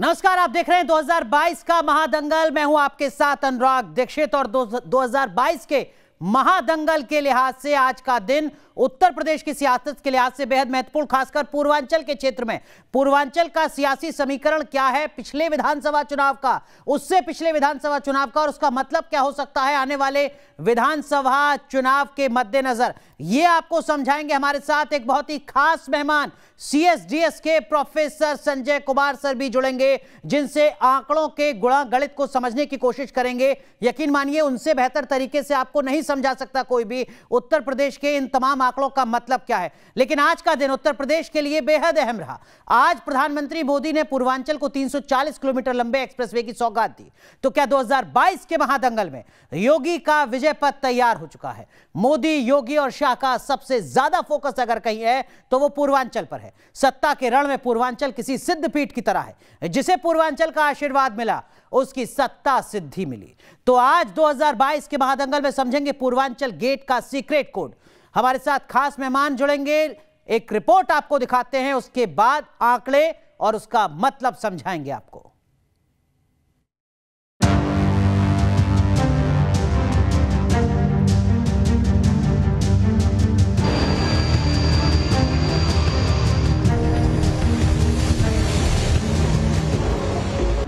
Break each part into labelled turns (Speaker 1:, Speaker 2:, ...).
Speaker 1: नमस्कार, आप देख रहे हैं 2022 का महादंगल। मैं हूं आपके साथ अनुराग दीक्षित और 2022 के महादंगल के लिहाज से आज का दिन उत्तर प्रदेश की सियासत के लिहाज से बेहद महत्वपूर्ण, खासकर पूर्वांचल के क्षेत्र में। पूर्वांचल का सियासी समीकरण क्या है पिछले विधानसभा चुनाव का, उससे पिछले विधानसभा चुनाव का, और उसका मतलब क्या हो सकता है आने वाले विधानसभा चुनाव के मद्देनजर, ये आपको समझाएंगे। हमारे साथ एक बहुत ही खास मेहमान सीएसडीएस के प्रोफेसर संजय कुमार सर भी जुड़ेंगे, जिनसे आंकड़ों के गुणा गणित को समझने की कोशिश करेंगे। यकीन मानिए, उनसे बेहतर तरीके से आपको नहीं समझा सकता कोई भी उत्तर प्रदेश के इन तमाम आंकड़ों का मतलब क्या है। लेकिन आज का दिन उत्तर प्रदेश के लिए बेहद अहम रहा। आज प्रधानमंत्री मोदी ने पूर्वांचल को 340 किलोमीटर लंबे एक्सप्रेसवे की सौगात दी। तो क्या 2022 के महादंगल में योगी का विजय पथ तैयार हो चुका है? मोदी, योगी और शाह का सबसे ज्यादा फोकस अगर कहीं है तो वो पूर्वांचल पर है। सत्ता के रण में पूर्वांचल किसी सिद्धपीठ की तरह है। जिसे पूर्वांचल का आशीर्वाद मिला उसकी सत्ता सिद्धि मिली। तो आज 2022 के महादंगल में समझेंगे पूर्वांचल गेट का सीक्रेट कोड। हमारे साथ खास मेहमान जुड़ेंगे, एक रिपोर्ट आपको दिखाते हैं, उसके बाद आंकड़े और उसका मतलब समझाएंगे आपको।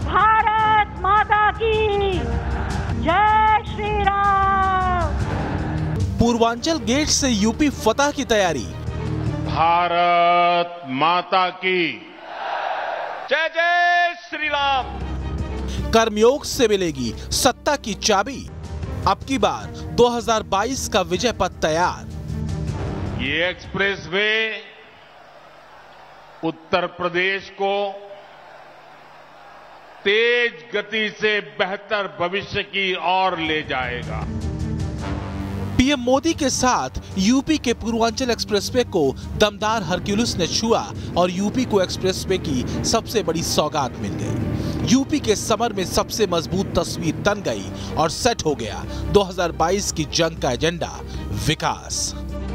Speaker 2: भारत माता की जय श्री राम।
Speaker 3: पूर्वांचल गेट से यूपी फतह की तैयारी।
Speaker 4: भारत माता की जय जय श्री राम।
Speaker 3: कर्मयोग से मिलेगी सत्ता की चाबी। अब की बार 2022 का विजय पथ तैयार।
Speaker 4: ये एक्सप्रेसवे उत्तर प्रदेश को तेज गति से बेहतर भविष्य की ओर ले जाएगा।
Speaker 3: पीएम मोदी के साथ यूपी के पूर्वांचल एक्सप्रेसवे को दमदार हरक्यूलिस ने छुआ और यूपी को एक्सप्रेसवे की सबसे बड़ी सौगात मिल गई। यूपी के समर में सबसे मजबूत तस्वीर तन गई और सेट हो गया 2022 की जंग का एजेंडा, विकास।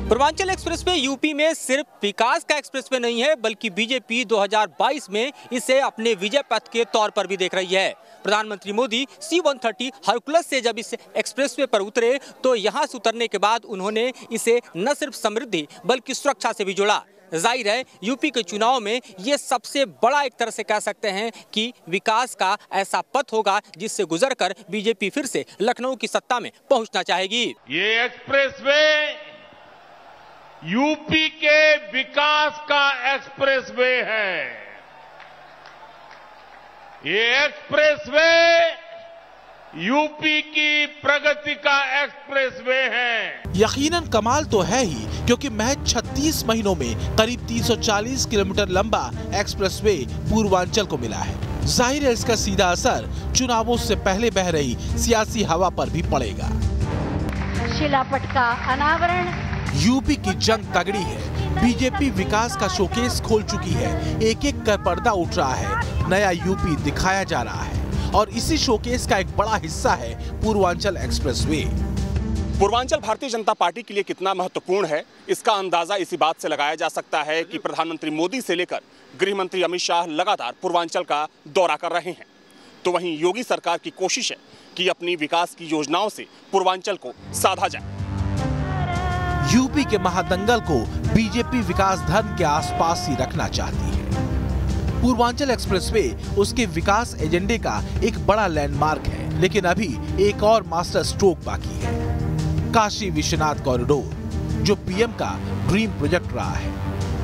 Speaker 5: पूर्वांचल एक्सप्रेसवे यूपी में सिर्फ विकास का एक्सप्रेसवे नहीं है, बल्कि बीजेपी 2022 में इसे अपने विजय पथ के तौर पर भी देख रही है। प्रधानमंत्री मोदी C-130 हरकुलस से जब इस एक्सप्रेसवे पर उतरे तो यहां से उतरने के बाद उन्होंने इसे न सिर्फ समृद्धि बल्कि सुरक्षा से भी जोड़ा। जाहिर है, यूपी के चुनाव में ये सबसे बड़ा, एक तरह से कह सकते हैं कि विकास का ऐसा पथ होगा जिससे गुजरकर बीजेपी फिर से लखनऊ की सत्ता में पहुंचना चाहेगी।
Speaker 4: ये एक्सप्रेसवे यूपी के विकास का एक्सप्रेसवे है। ये एक्सप्रेसवे यूपी की प्रगति का एक्सप्रेसवे है।
Speaker 3: यकीनन कमाल तो है ही, क्योंकि महज 36 महीनों में करीब 340 किलोमीटर लंबा एक्सप्रेसवे पूर्वांचल को मिला है। जाहिर है, इसका सीधा असर चुनावों से पहले बह रही सियासी हवा पर भी पड़ेगा।
Speaker 2: शिलापट का अनावरण।
Speaker 3: यूपी की जंग तगड़ी है। बीजेपी विकास का शोकेस खोल चुकी है। एक एक कर पर्दा उठ रहा है, नया यूपी दिखाया जा रहा है और इसी शोकेस का एक बड़ा हिस्सा है पूर्वांचल एक्सप्रेसवे।
Speaker 6: पूर्वांचल भारतीय जनता पार्टी के लिए कितना महत्वपूर्ण है, इसका अंदाजा इसी बात से लगाया जा सकता है कि प्रधानमंत्री मोदी से लेकर गृह मंत्री अमित शाह लगातार पूर्वांचल का दौरा कर रहे हैं। तो वहीं योगी सरकार की कोशिश है कि अपनी विकास की योजनाओं से पूर्वांचल को साधा जाए।
Speaker 3: यूपी के महादंगल को बीजेपी विकास धर्म के आसपास ही रखना चाहती है। पूर्वांचल एक्सप्रेसवे उसके विकास एजेंडे का एक बड़ा लैंडमार्क है, लेकिन अभी एक और मास्टर स्ट्रोक बाकी है, काशी विश्वनाथ कॉरिडोर, जो पीएम का ड्रीम प्रोजेक्ट रहा है।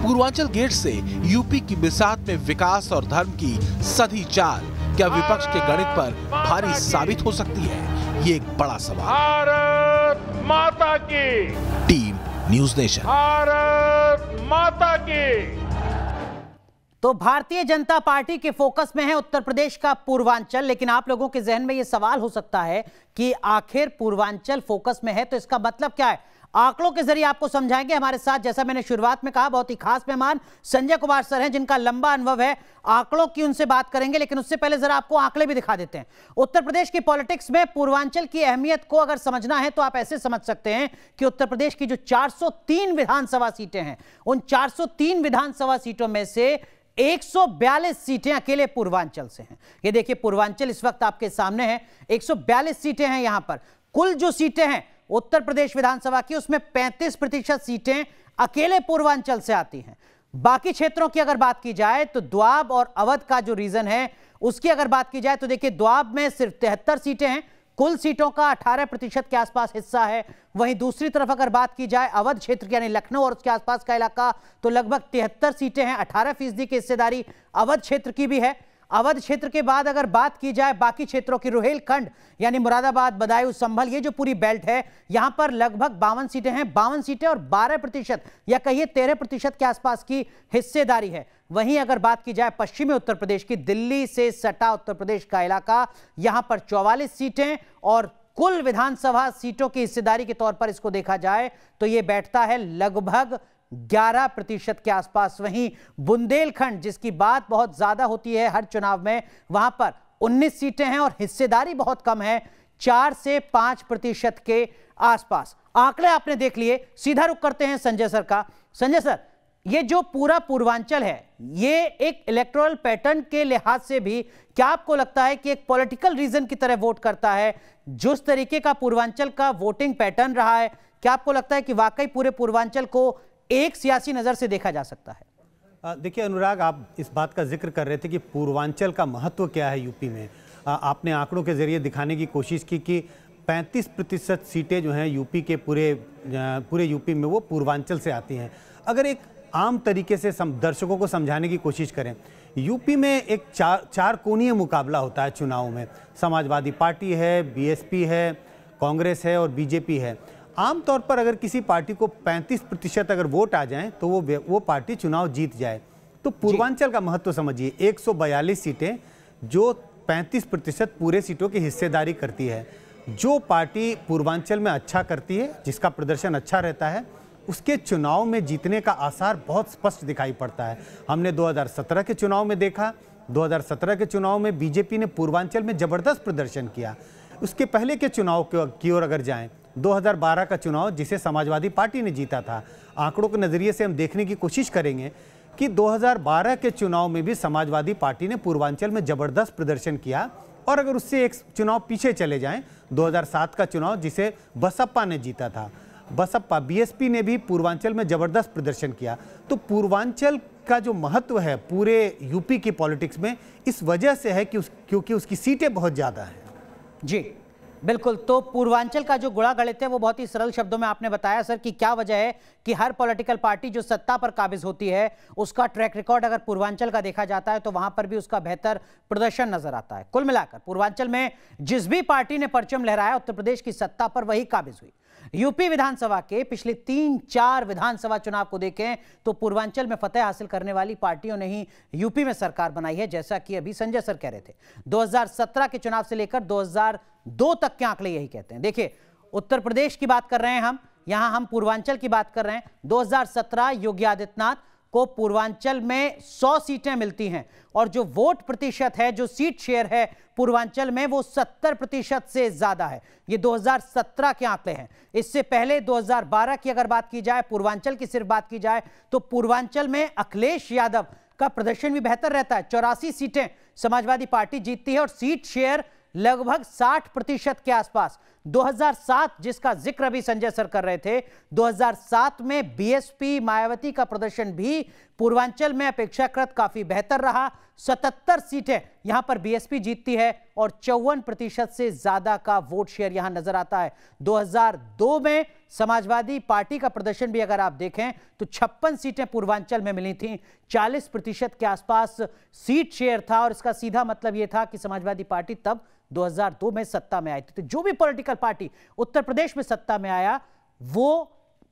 Speaker 3: पूर्वांचल गेट से यूपी की बिसात में विकास और धर्म की सधी चाल क्या विपक्ष के गणित पर भारी साबित हो सकती है? ये एक बड़ा सवाल।
Speaker 4: भारत माता की।
Speaker 3: Team news nation.
Speaker 4: भारत माता की।
Speaker 1: तो भारतीय जनता पार्टी के फोकस में है उत्तर प्रदेश का पूर्वांचल, लेकिन आप लोगों के जहन में यह सवाल हो सकता है कि आखिर पूर्वांचल फोकस में है तो इसका मतलब क्या है? आंकड़ों के जरिए आपको समझाएंगे। हमारे साथ, जैसा मैंने शुरुआत में कहा, बहुत ही खास मेहमान संजय कुमार सर हैं, जिनका लंबा अनुभव है। आंकड़ों की उनसे बात करेंगे, लेकिन उससे पहले जरा आपको आंकड़े भी दिखा देते हैं। उत्तर प्रदेश की पॉलिटिक्स में पूर्वांचल की अहमियत को अगर समझना है तो आप ऐसे समझ सकते हैं कि उत्तर प्रदेश की जो 403 विधानसभा सीटें हैं, उन 403 विधानसभा सीटों में से 142 सीटें अकेले पूर्वांचल से हैं। ये देखिए पूर्वांचल इस वक्त आपके सामने है, 142 सीटें हैं यहां पर। कुल जो सीटें हैं उत्तर प्रदेश विधानसभा की, उसमें 35% सीटें अकेले पूर्वांचल से आती हैं। बाकी क्षेत्रों की अगर बात की जाए तो द्वाब और अवध का जो रीजन है उसकी अगर बात की जाए तो देखिए द्वाब में सिर्फ 73 सीटें हैं, कुल सीटों का 18% के आसपास हिस्सा है। वहीं दूसरी तरफ अगर बात की जाए अवध क्षेत्र यानी लखनऊ और उसके आसपास का इलाका, तो लगभग 73 सीटें हैं, 18% की हिस्सेदारी अवध क्षेत्र की भी है। अवध क्षेत्र के बाद अगर बात की जाए बाकी क्षेत्रों की, रुहेलखंड यानी मुरादाबाद, बदायूं, संभल, ये जो पूरी बेल्ट है यहां पर लगभग 52 सीटें हैं, 52 सीटें और 12% या कहिए 13% के आसपास की हिस्सेदारी है। वहीं अगर बात की जाए पश्चिमी उत्तर प्रदेश की, दिल्ली से सटा उत्तर प्रदेश का इलाका, यहां पर 44 सीटें और कुल विधानसभा सीटों की हिस्सेदारी के तौर पर इसको देखा जाए तो यह बैठता है लगभग 11% के आसपास। वहीं बुंदेलखंड जिसकी बात बहुत ज्यादा होती है हर चुनाव में, वहां पर 19 सीटें हैं और हिस्सेदारी बहुत कम है, 4 से 5% के आसपास। आंकड़े आपने देख लिए, सीधा रुख करते हैं संजय सर का। संजय सर, ये जो पूरा पूर्वांचल है, ये एक इलेक्टोरल पैटर्न के लिहाज से भी क्या आपको लगता है कि एक पॉलिटिकल रीजन की तरह वोट करता है? जिस तरीके का पूर्वांचल का वोटिंग पैटर्न रहा है, क्या आपको लगता है कि वाकई पूरे पूर्वांचल को एक सियासी नजर से देखा जा सकता है?
Speaker 7: देखिए अनुराग, आप इस बात का जिक्र कर रहे थे कि पूर्वांचल का महत्व क्या है यूपी में। आपने आंकड़ों के जरिए दिखाने की कोशिश की कि 35% सीटें जो हैं यूपी के पूरे यूपी में वो पूर्वांचल से आती हैं। अगर एक आम तरीके से दर्शकों को समझाने की कोशिश करें, यूपी में एक चार कोणीय मुकाबला होता है चुनाव में। समाजवादी पार्टी है, बीएसपी है, कांग्रेस है और बीजेपी है। आमतौर पर अगर किसी पार्टी को 35% अगर वोट आ जाएं तो वो पार्टी चुनाव जीत जाए। तो पूर्वांचल का महत्व समझिए, 142 सीटें जो 35% पूरे सीटों की हिस्सेदारी करती है। जो पार्टी पूर्वांचल में अच्छा करती है, जिसका प्रदर्शन अच्छा रहता है, उसके चुनाव में जीतने का आसार बहुत स्पष्ट दिखाई पड़ता है। हमने 2017 के चुनाव में देखा, 2017 के चुनाव में बीजेपी ने पूर्वांचल में जबरदस्त प्रदर्शन किया। उसके पहले के चुनाव की ओर अगर जाएं, 2012 का चुनाव जिसे समाजवादी पार्टी ने जीता था, आंकड़ों के नज़रिए से हम देखने की कोशिश करेंगे कि 2012 के चुनाव में भी समाजवादी पार्टी ने पूर्वांचल में जबरदस्त प्रदर्शन किया। और अगर उससे एक चुनाव पीछे चले जाएं, 2007 का चुनाव जिसे बसपा ने जीता था, बसपा बीएसपी ने भी पूर्वांचल में जबरदस्त प्रदर्शन किया। तो पूर्वांचल का जो महत्व है पूरे यूपी की पॉलिटिक्स में इस वजह से है कि क्योंकि उसकी सीटें बहुत ज़्यादा हैं।
Speaker 1: जी बिल्कुल, तो पूर्वांचल का जो गुणा गणित है वो बहुत ही सरल शब्दों में आपने बताया सर कि क्या वजह है कि हर पॉलिटिकल पार्टी जो सत्ता पर काबिज होती है उसका ट्रैक रिकॉर्ड अगर पूर्वांचल का देखा जाता है तो वहां पर भी उसका बेहतर प्रदर्शन नजर आता है। कुल मिलाकर पूर्वांचल में जिस भी पार्टी ने परचम लहराया उत्तर प्रदेश की सत्ता पर वही काबिज हुई। यूपी विधानसभा के पिछले 3-4 विधानसभा चुनाव को देखें तो पूर्वांचल में फतेह हासिल करने वाली पार्टियों ने ही यूपी में सरकार बनाई है, जैसा कि अभी संजय सर कह रहे थे। 2017 के चुनाव से लेकर 2002 तक के आंकड़े यही कहते हैं। देखिए उत्तर प्रदेश की बात कर रहे हैं हम, यहां हम पूर्वांचल की बात कर रहे हैं। 2017 योगी आदित्यनाथ को पूर्वांचल में 100 सीटें मिलती हैं और जो वोट प्रतिशत है, जो सीट शेयर है पूर्वांचल में, वो 70% से ज्यादा है। ये 2017 के आंकड़े हैं। इससे पहले 2012 की अगर बात की जाए, पूर्वांचल की सिर्फ बात की जाए, तो पूर्वांचल में अखिलेश यादव का प्रदर्शन भी बेहतर रहता है। 84 सीटें समाजवादी पार्टी जीतती है और सीट शेयर लगभग 60% के आसपास। 2007 जिसका जिक्र अभी संजय सर कर रहे थे, 2007 में बीएसपी मायावती का प्रदर्शन भी पूर्वांचल में अपेक्षाकृत काफी बेहतर रहा। 77 सीटें यहां पर बीएसपी जीतती है और 54% से ज्यादा का वोट शेयर यहां नजर आता है। 2002 में समाजवादी पार्टी का प्रदर्शन भी अगर आप देखें तो 56 सीटें पूर्वांचल में मिली थीं, 40% के आसपास सीट शेयर था और इसका सीधा मतलब यह था कि समाजवादी पार्टी तब 2002 में सत्ता में आई थी। तो जो भी पॉलिटिकल पार्टी उत्तर प्रदेश में सत्ता में आया वो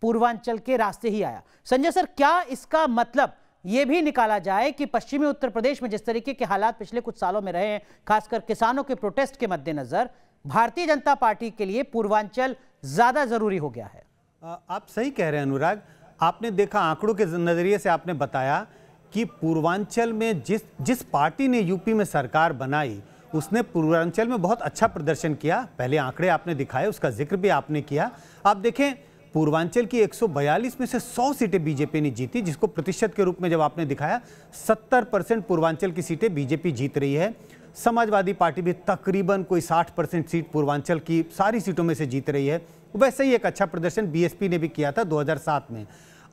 Speaker 1: पूर्वांचल के रास्ते ही आया। संजय सर, क्या इसका मतलब यह भी निकाला जाए कि पश्चिमी उत्तर प्रदेश में जिस तरीके के हालात पिछले कुछ सालों में रहे हैं, खासकर किसानों के प्रोटेस्ट के मद्देनजर, भारतीय जनता पार्टी के लिए पूर्वांचल ज्यादा जरूरी हो गया है?
Speaker 7: आप सही कह रहे हैं अनुराग। आपने देखा, आंकड़ों के नजरिए से आपने बताया कि पूर्वांचल में जिस पार्टी ने यूपी में सरकार बनाई उसने पूर्वांचल में बहुत अच्छा प्रदर्शन किया। पहले आंकड़े आपने दिखाए, उसका जिक्र भी आपने किया। आप देखें पूर्वांचल की 142 में से 100 सीटें बीजेपी ने जीती, जिसको प्रतिशत के रूप में जब आपने दिखाया 70% पूर्वांचल की सीटें बीजेपी जीत रही है। समाजवादी पार्टी भी तकरीबन कोई 60% सीट पूर्वांचल की सारी सीटों में से जीत रही है। वैसे ही एक अच्छा प्रदर्शन बीएसपी ने भी किया था 2007 में।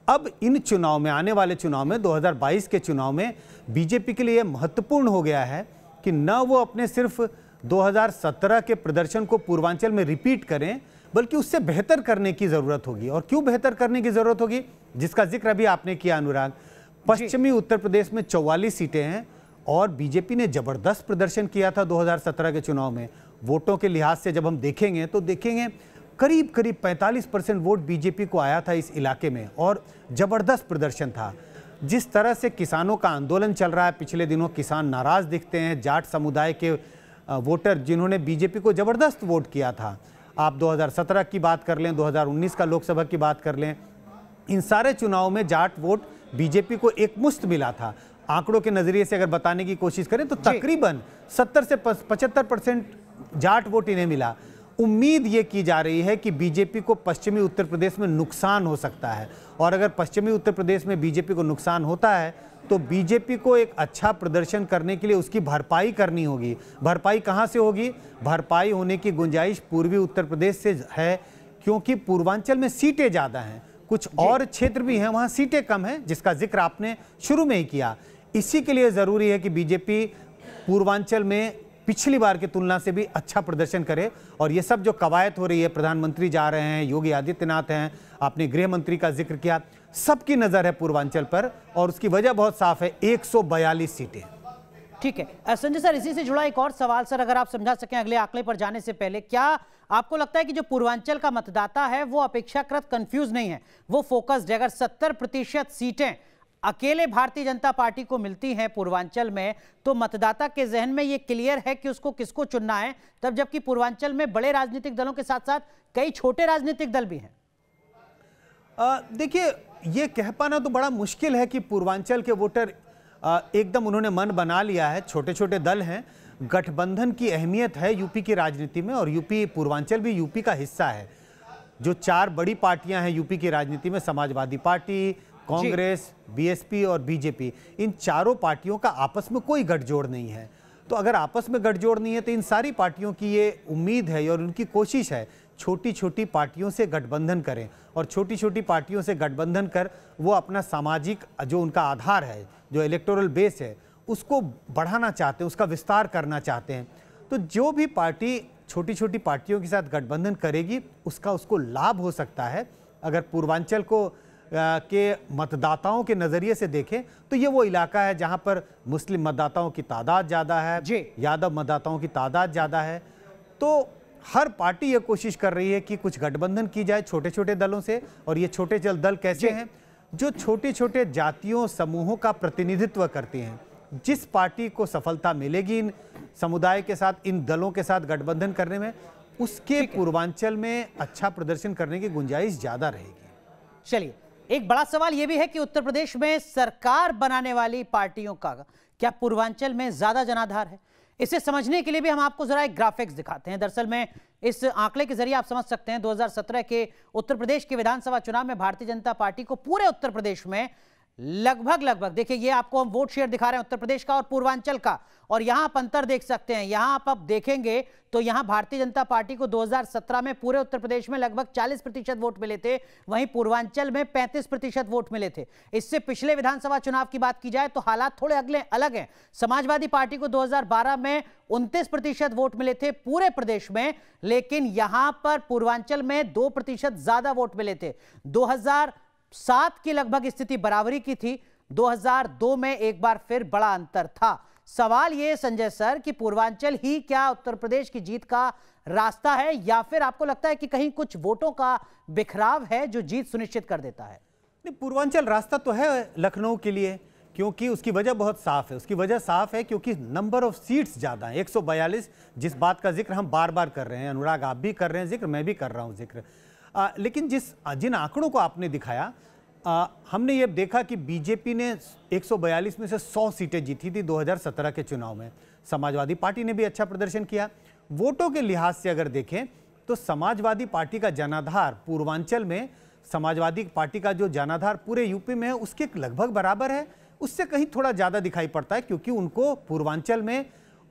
Speaker 7: अब इन चुनाव में, आने वाले चुनाव में, 2022 के चुनाव में बीजेपी के लिए महत्वपूर्ण हो गया है कि न वो अपने सिर्फ 2017 के प्रदर्शन को पूर्वांचल में रिपीट करें, बल्कि उससे बेहतर करने की जरूरत होगी। और क्यों बेहतर करने की जरूरत होगी, जिसका जिक्र अभी आपने किया अनुराग। पश्चिमी उत्तर प्रदेश में 44 सीटें हैं और बीजेपी ने जबरदस्त प्रदर्शन किया था 2017 के चुनाव में। वोटों के लिहाज से जब हम देखेंगे तो देखेंगे करीब करीब 45% वोट बीजेपी को आया था इस इलाके में, और जबरदस्त प्रदर्शन था। जिस तरह से किसानों का आंदोलन चल रहा है पिछले दिनों, किसान नाराज दिखते हैं, जाट समुदाय के वोटर जिन्होंने बीजेपी को जबरदस्त वोट किया था। आप 2017 की बात कर लें, 2019 का लोकसभा की बात कर लें, इन सारे चुनाव में जाट वोट बीजेपी को एकमुश्त मिला था। आंकड़ों के नजरिए से अगर बताने की कोशिश करें तो तकरीबन 70 से 75% जाट वोट इन्हें मिला। उम्मीद ये की जा रही है कि बीजेपी को पश्चिमी उत्तर प्रदेश में नुकसान हो सकता है, और अगर पश्चिमी उत्तर प्रदेश में बीजेपी को नुकसान होता है तो बीजेपी को एक अच्छा प्रदर्शन करने के लिए उसकी भरपाई करनी होगी। भरपाई कहां से होगी? भरपाई होने की गुंजाइश पूर्वी उत्तर प्रदेश से है, क्योंकि पूर्वांचल में सीटें ज़्यादा हैं। कुछ और क्षेत्र भी हैं वहां सीटें कम हैं, जिसका जिक्र आपने शुरू में ही किया। इसी के लिए ज़रूरी है कि बीजेपी पूर्वांचल में पिछली बार की तुलना से भी अच्छा प्रदर्शन करे। और ये सब जो कवायद हो रही है, प्रधानमंत्री जा रहे हैं, योगी आदित्यनाथ हैं, आपने गृह मंत्री का जिक्र किया, सबकी नज़र है पूर्वांचल पर, और उसकी वजह बहुत साफ है, 142 सीटें।
Speaker 1: ठीक है संजय सर, इसी से जुड़ा एक और सवाल सर, अगर आप समझा सकें अगले आंकड़े पर जाने से पहले, क्या आपको लगता है कि जो पूर्वांचल का मतदाता है वो अपेक्षाकृत कंफ्यूज नहीं है, वो फोकस्ड है? अगर 70% सीटें अकेले भारतीय जनता पार्टी को मिलती हैं पूर्वांचल में, तो मतदाता के जहन में ये क्लियर है कि उसको किसको चुनना है, तब जबकि पूर्वांचल में बड़े राजनीतिक दलों के साथ साथ कई छोटे राजनीतिक दल भी हैं।
Speaker 7: देखिए, ये कह पाना तो बड़ा मुश्किल है कि पूर्वांचल के वोटर एकदम उन्होंने मन बना लिया है। छोटे छोटे दल हैं, गठबंधन की अहमियत है यूपी की राजनीति में, और यूपी, पूर्वांचल भी यूपी का हिस्सा है। जो 4 बड़ी पार्टियां हैं यूपी की राजनीति में, समाजवादी पार्टी, कांग्रेस, बीएसपी और बीजेपी, इन चारों पार्टियों का आपस में कोई गठजोड़ नहीं है। तो अगर आपस में गठजोड़ नहीं है तो इन सारी पार्टियों की ये उम्मीद है और उनकी कोशिश है छोटी छोटी पार्टियों से गठबंधन करें, और छोटी छोटी पार्टियों से गठबंधन कर वो अपना सामाजिक जो उनका आधार है, जो इलेक्टोरल बेस है, उसको बढ़ाना चाहते हैं, उसका विस्तार करना चाहते हैं। तो जो भी पार्टी छोटी छोटी पार्टियों के साथ गठबंधन करेगी उसका उसको लाभ हो सकता है। अगर पूर्वांचल को के मतदाताओं के नज़रिए से देखें तो ये वो इलाका है जहां पर मुस्लिम मतदाताओं की तादाद ज़्यादा है, यादव मतदाताओं की तादाद ज़्यादा है। तो हर पार्टी ये कोशिश कर रही है कि कुछ गठबंधन की जाए छोटे छोटे दलों से। और ये छोटे दल कैसे हैं? जो छोटे छोटे जातियों समूहों का प्रतिनिधित्व करते हैं। जिस पार्टी को सफलता मिलेगी इन समुदाय के साथ, इन दलों के साथ गठबंधन करने में, उसके पूर्वांचल में अच्छा प्रदर्शन करने की गुंजाइश ज़्यादा रहेगी।
Speaker 1: चलिए, एक बड़ा सवाल यह भी है कि उत्तर प्रदेश में सरकार बनाने वाली पार्टियों का क्या पूर्वांचल में ज्यादा जनाधार है? इसे समझने के लिए भी हम आपको जरा एक ग्राफिक्स दिखाते हैं। दरअसल में इस आंकड़े के जरिए आप समझ सकते हैं 2017 के उत्तर प्रदेश के विधानसभा चुनाव में भारतीय जनता पार्टी को पूरे उत्तर प्रदेश में लगभग देखिए, ये आपको हम वोट शेयर दिखा रहे हैं उत्तर प्रदेश का और पूर्वांचल का, और यहां आप अंतर देख सकते हैं। यहां आप अब देखेंगे तो यहां भारतीय जनता पार्टी को 2017 में पूरे उत्तर प्रदेश में लगभग 40% वोट मिले थे, वहीं पूर्वांचल में 35% वोट मिले थे। इससे पिछले विधानसभा चुनाव की बात की जाए तो हालात थोड़े अलग हैं। समाजवादी पार्टी को 2012 में 29% वोट मिले थे पूरे प्रदेश में, लेकिन यहां पर पूर्वांचल में 2% ज्यादा वोट मिले थे। 2007 की लगभग स्थिति बराबरी की थी, 2002 में एक बार फिर बड़ा अंतर था। सवाल यह संजय सर कि पूर्वांचल ही क्या उत्तर प्रदेश की जीत का रास्ता है, या फिर आपको लगता है कि कहीं कुछ वोटों का बिखराव है जो जीत सुनिश्चित कर देता है?
Speaker 7: नहीं, पूर्वांचल रास्ता तो है लखनऊ के लिए, क्योंकि उसकी वजह बहुत साफ है। उसकी वजह साफ है क्योंकि नंबर ऑफ सीट्स ज़्यादा हैं, 142, जिस बात का जिक्र हम बार बार कर रहे हैं। अनुराग, आप भी कर रहे हैं जिक्र, मैं भी कर रहा हूं जिक्र। लेकिन जिन आंकड़ों को आपने दिखाया, हमने ये देखा कि बीजेपी ने 142 में से 100 सीटें जीती थी 2017 के चुनाव में। समाजवादी पार्टी ने भी अच्छा प्रदर्शन किया। वोटों के लिहाज से अगर देखें तो समाजवादी पार्टी का जनाधार पूर्वांचल में समाजवादी पार्टी का जो जनाधार पूरे यूपी में है उसके लगभग बराबर है, उससे कहीं थोड़ा ज़्यादा दिखाई पड़ता है, क्योंकि उनको पूर्वांचल में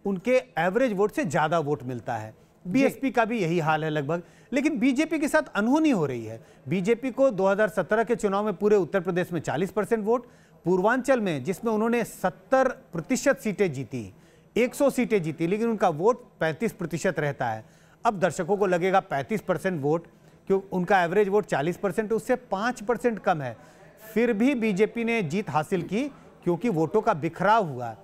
Speaker 7: उनके एवरेज वोट से ज़्यादा वोट मिलता है। बीएसपी का भी यही हाल है लगभग। लेकिन बीजेपी के साथ अनहोनी हो रही है। बीजेपी को 2017 के चुनाव में पूरे उत्तर प्रदेश में 40% वोट, पूर्वांचल में जिसमें उन्होंने 70% सीटें जीती, 100 सीटें जीती, लेकिन उनका वोट 35% रहता है। अब दर्शकों को लगेगा 35% वोट, क्यों उनका एवरेज वोट 40% उससे 5% कम है, फिर भी बीजेपी ने जीत हासिल की, क्योंकि वोटों का बिखराव हुआ।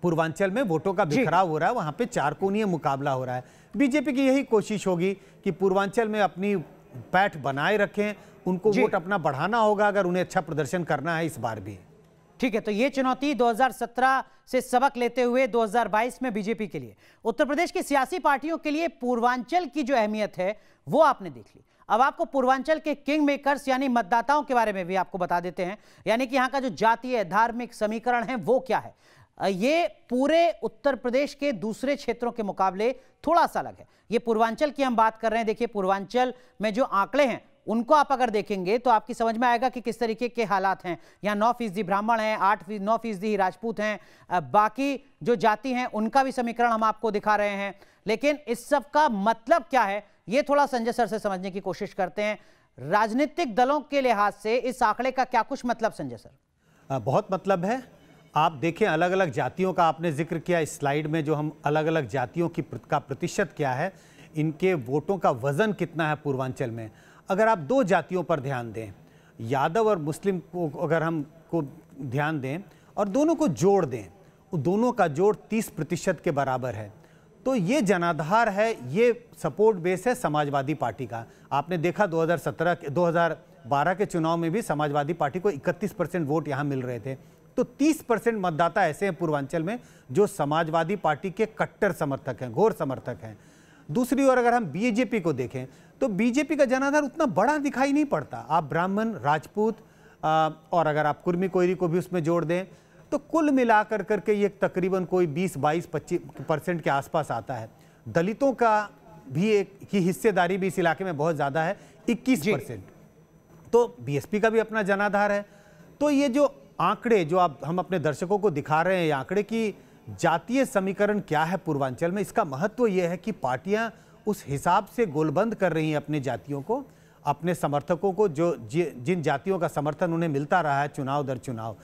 Speaker 7: पूर्वांचल में वोटों का बिखराव हो रहा है, वहां पे चारकोणीय मुकाबला हो रहा है। बीजेपी की यही कोशिश होगी कि पूर्वांचल में अपनी पैठ बनाए रखें, उनको वोट अपना बढ़ाना होगा अगर उन्हें अच्छा प्रदर्शन करना है इस बार भी।
Speaker 1: ठीक है, तो ये चुनौती 2017 से सबक लेते हुए 2022 में बीजेपी के लिए, उत्तर प्रदेश की सियासी पार्टियों के लिए पूर्वांचल की जो अहमियत है वो आपने देख ली। अब आपको पूर्वांचल के किंग मेकर्स यानी मतदाताओं के बारे में भी आपको बता देते हैं, यानी कि यहाँ का जो जातीय धार्मिक समीकरण है वो क्या है। ये पूरे उत्तर प्रदेश के दूसरे क्षेत्रों के मुकाबले थोड़ा सा अलग है। ये पूर्वांचल की हम बात कर रहे हैं। देखिए, पूर्वांचल में जो आंकड़े हैं उनको आप अगर देखेंगे तो आपकी समझ में आएगा कि किस तरीके के हालात हैं। यहाँ 9% ब्राह्मण हैं, 9% ही राजपूत हैं, बाकी जो जाति हैं उनका भी समीकरण हम आपको दिखा रहे हैं। लेकिन इस सब का मतलब क्या है, ये थोड़ा संजय सर से समझने की कोशिश करते हैं। राजनीतिक दलों के लिहाज से इस आंकड़े का क्या कुछ मतलब संजय सर?
Speaker 7: बहुत मतलब है। आप देखें, अलग अलग जातियों का आपने जिक्र किया इस स्लाइड में, जो हम अलग अलग जातियों का प्रतिशत क्या है, इनके वोटों का वजन कितना है पूर्वांचल में। अगर आप दो जातियों पर ध्यान दें, यादव और मुस्लिम को अगर हम को ध्यान दें और दोनों को जोड़ दें, दोनों का जोड़ 30% के बराबर है, तो ये जनाधार है, ये सपोर्ट बेस है समाजवादी पार्टी का। आपने देखा 2012 के चुनाव में भी समाजवादी पार्टी को 31% वोट यहाँ मिल रहे थे। तो 30% मतदाता ऐसे हैं पूर्वांचल में जो समाजवादी पार्टी के कट्टर समर्थक हैं, घोर समर्थक हैं। दूसरी ओर अगर हम बीजेपी को देखें तो बीजेपी का जनाधार उतना बड़ा दिखाई नहीं पड़ता। आप ब्राह्मण, राजपूत और अगर आप कुर्मी कोयरी को भी उसमें जोड़ दें तो कुल मिलाकर करके ये तकरीबन कोई 20-22-25% के आसपास आता है। दलितों का भी की हिस्सेदारी भी इस इलाके में बहुत ज़्यादा है, 21%। तो बीएसपी का भी अपना जनाधार है। तो ये जो आंकड़े जो हम अपने दर्शकों को दिखा रहे हैं, ये आंकड़े की जातीय समीकरण क्या है पूर्वांचल में, इसका महत्व यह है कि पार्टियां उस हिसाब से गोलबंद कर रही हैं अपने जातियों को, अपने समर्थकों को, जो जिन जातियों का समर्थन उन्हें मिलता रहा है चुनाव दर चुनाव।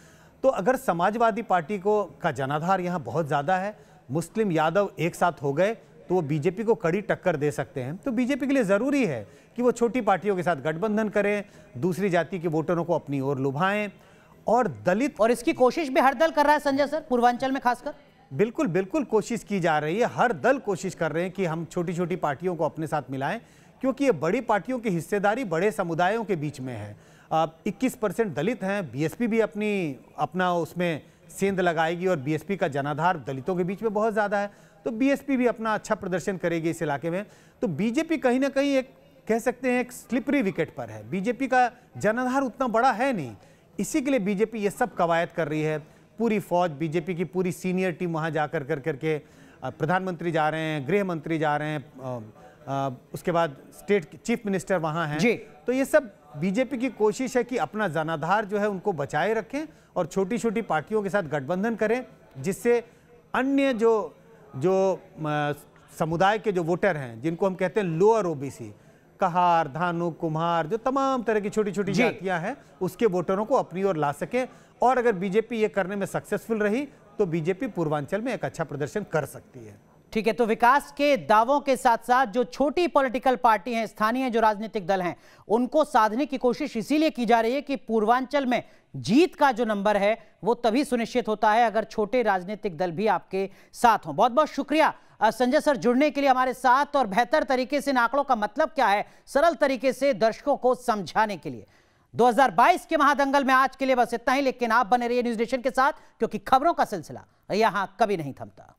Speaker 7: तो अगर समाजवादी पार्टी को का जनाधार यहाँ बहुत ज़्यादा है, मुस्लिम यादव एक साथ हो गए तो वो बीजेपी को कड़ी टक्कर दे सकते हैं। तो बीजेपी के लिए ज़रूरी है कि वो छोटी पार्टियों के साथ गठबंधन करें, दूसरी जाति के वोटरों को अपनी ओर लुभाएं। और दलित,
Speaker 1: और इसकी कोशिश भी हर दल कर रहा है संजय सर, पूर्वांचल में खासकर।
Speaker 7: बिल्कुल बिल्कुल कोशिश की जा रही है, हर दल कोशिश कर रहे हैं कि हम छोटी छोटी पार्टियों को अपने साथ मिलाएं, क्योंकि ये बड़ी पार्टियों की हिस्सेदारी बड़े समुदायों के बीच में है। 21% दलित हैं, बीएसपी भी अपना उसमें सेंध लगाएगी और बीएसपी का जनाधार दलितों के बीच में बहुत ज़्यादा है, तो बीएसपी भी अपना अच्छा प्रदर्शन करेगी इस इलाके में। तो बीजेपी कहीं ना कहीं एक कह सकते हैं एक स्लिपरी विकेट पर है। बीजेपी का जनाधार उतना बड़ा है नहीं, इसी के लिए बीजेपी ये सब कवायद कर रही है। पूरी फौज, बीजेपी की पूरी सीनियर टीम वहाँ जाकर करके प्रधानमंत्री जा रहे हैं, गृह मंत्री जा रहे हैं, उसके बाद स्टेट चीफ मिनिस्टर वहाँ हैं। तो ये सब बीजेपी की कोशिश है कि अपना जनाधार जो है उनको बचाए रखें और छोटी छोटी पार्टियों के साथ गठबंधन करें, जिससे अन्य जो समुदाय के जो वोटर हैं, जिनको हम कहते हैं लोअर ओबीसी, कहार, धानु, कुम्हार, जो तमाम तरह की छोटी छोटी जातियां हैं, उसके वोटरों को अपनी ओर ला सके। और अगर बीजेपी ये करने में सक्सेसफुल रही तो बीजेपी पूर्वांचल में एक अच्छा प्रदर्शन कर सकती है।
Speaker 1: ठीक है, तो विकास के दावों के साथ साथ जो छोटी पॉलिटिकल पार्टी हैं, स्थानीय जो राजनीतिक दल हैं, उनको साधने की कोशिश इसीलिए की जा रही है कि पूर्वांचल में जीत का जो नंबर है वो तभी सुनिश्चित होता है अगर छोटे राजनीतिक दल भी आपके साथ हों। बहुत बहुत शुक्रिया संजय सर जुड़ने के लिए हमारे साथ और बेहतर तरीके से इन आंकड़ों का मतलब क्या है सरल तरीके से दर्शकों को समझाने के लिए। 2022 के महादंगल में आज के लिए बस इतना ही, लेकिन आप बने रहिए न्यूज़ नेशन के साथ, क्योंकि खबरों का सिलसिला यहां कभी नहीं थमता।